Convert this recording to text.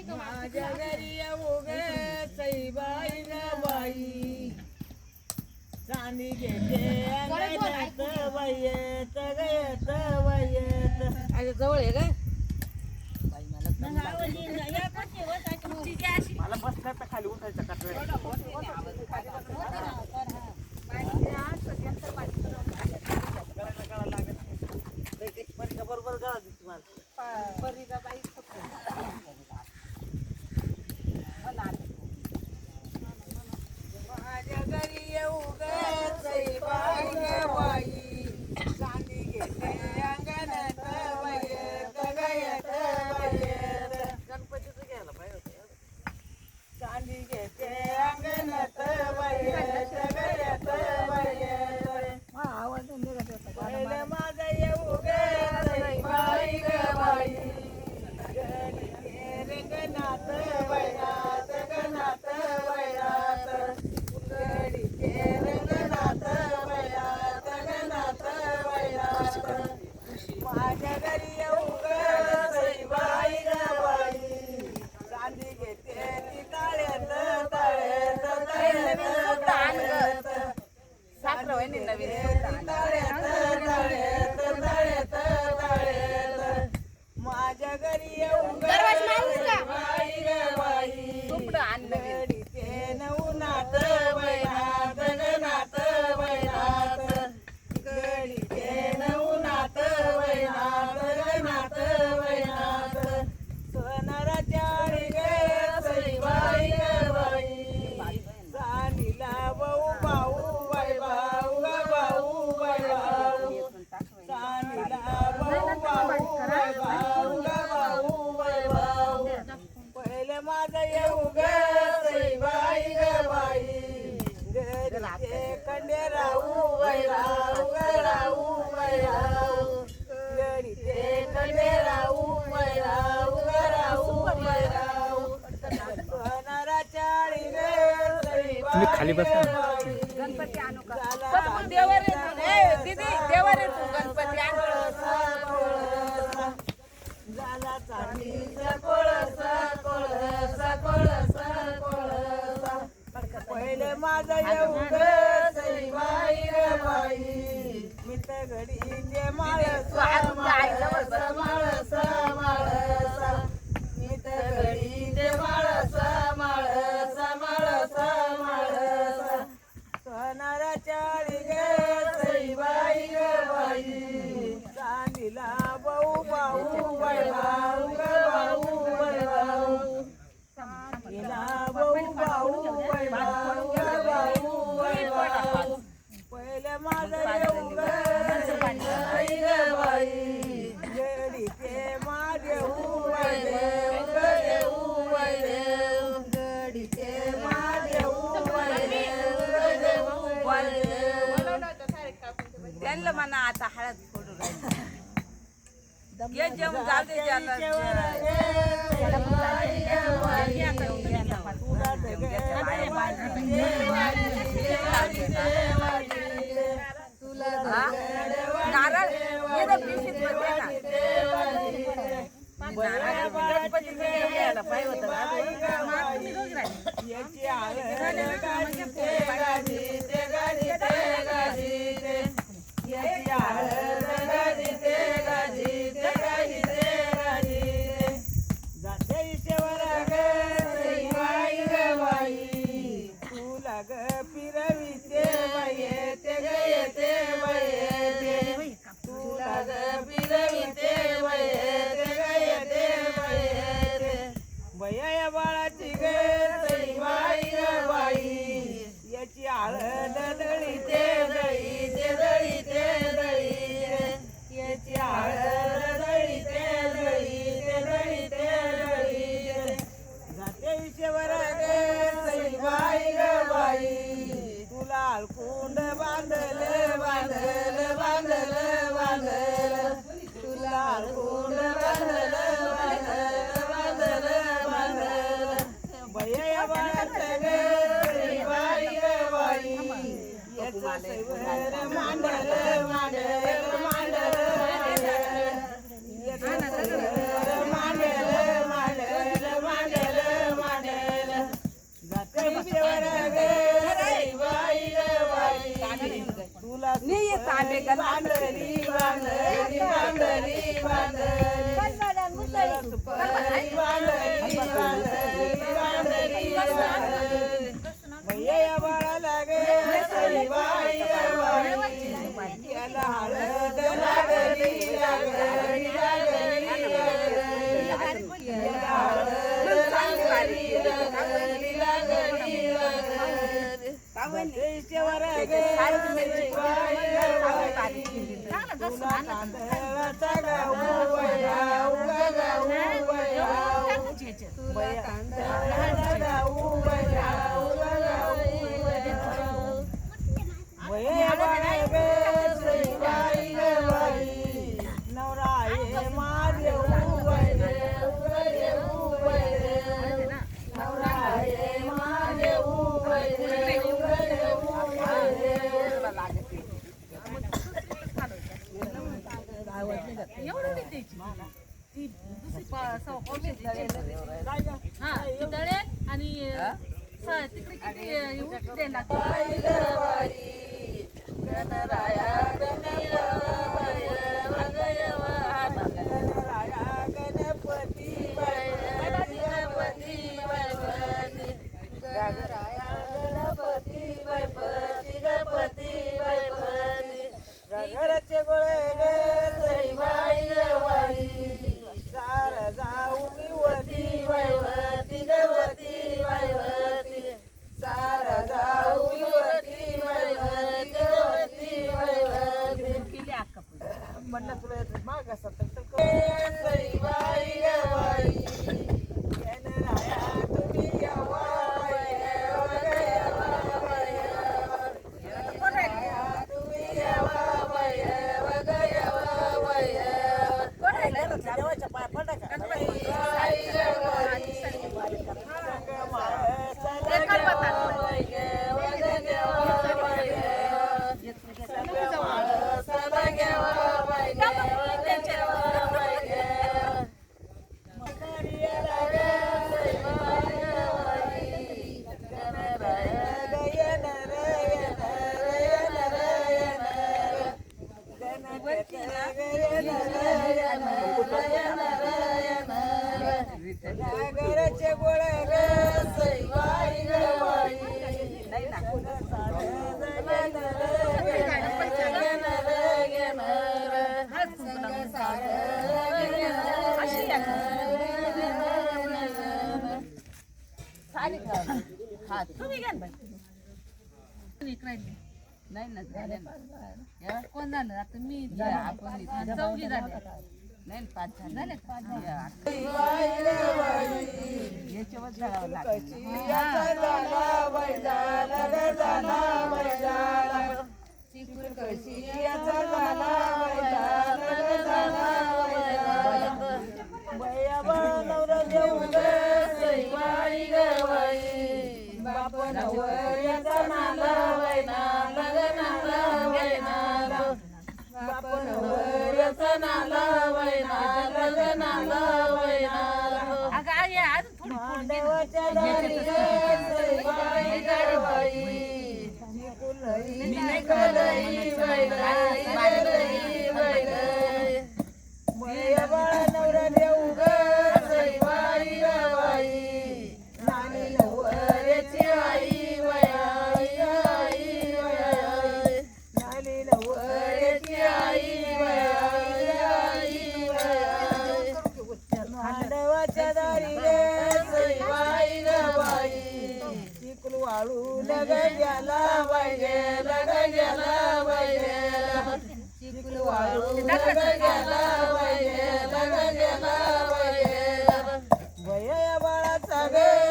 माझ्या घरी येऊ गे सईबाई ग बाई चांदी घेते अंगणात वयत गयत वयत जवळ आहे का मला बसण्याचा खाली उठायचा कटव्या बरोबर गळा दिसतो माझ्या घरी येऊ ग सईबाई ग बाई चांदी घेते अंगणात वयत गयत वयत गणपतीचं घ्यायला पाहिजे चांदी घेते अंगणात वयत गयत वयत आवाज पहिले माझा येऊ ग सईबाई ग बाई रंगनाथ वैरात गणात वैरात गडीचे रंगनाथ वैरात गणात वैरात माझ्या घरी येऊ ग सईबाई ग बाई चांदी घेते ती ताळ्यात ताळ्यात ताळ्यात ताळ्यात साखर वहिनी नवीन ताळ्यात ताळ्यात ताळ्यात ताळ्यात माझ्या घरी येऊ ग सईबाई ग बाई तुकडं आणलं गडीचे नवनाथ वैरात गणात वैरात गडीचे नवनाथ वैरात गणात वैरात सोनाराच्या ग सईबाई ग बाई चांदीला भाऊ भाऊ वैभाऊ ग भाऊ वैभाऊ चांदीला भाऊ भाऊ वैभाऊ ग भाऊ वैभाऊ पहिले माझं येऊ ग सईबाई ग बाई घरीचे कंडे राहू वैराऊ ग राहू वैराऊ घरीचे कंडे राहू वैराऊ ग राहू वैराऊ सोनाराच्या ग सईबाई खाली बसा गणपती आणू का देवर दीदी देवर आहे तू गणपती आण झाला चांदीचा कोळसा कोळसा कोळसा कोळसा पहिले माझा येऊ ग सईबाई ग बाई मी तर घडीचे माळसा माळसा माळसा माळसा मी तर घडीचे माळसा माळसा माळसा माळसा सोनाराच्या ग सईबाई ग बाई चांदीला भाऊ भाऊ वैभाऊ ग भाऊ वैभाऊ चांदीला भाऊ भाऊ वैभाऊ ग भाऊ वैभाऊ पहिले माझं येऊ ग सईबाई ग बाई गडीचे महादेऊ वैदेव ग देऊ वैदेव गडीचे महादेऊ वैदेव ग देऊ वैदेव त्यांना म्हणा आता हळद फोडू राहिली ये जेवण जाऊ दे नारळ ये तर पिशीत गणपती घ्यायला पाहिजे होतं याची आळं गाडी ते गाडी ते गाडी ते गाडी ते याची आळं गाडी ते गाडी ते गाडी ते गाडी ते जाते ईश्वरा ग सईबाई ग बाई तुला ग फिरविते बाई ते ग येते बाई तुला ग फिरविते बाई ते ग येते बांधली सुपारी बांधली भैया बाळाला गे सईबाई याला हळद लागली लागली नाही ना झाले ना कोण झालं आता मी आपण चौघी झाले नाही 5 झाले याच्यावर जावं लागतं भैया बाळाचा गे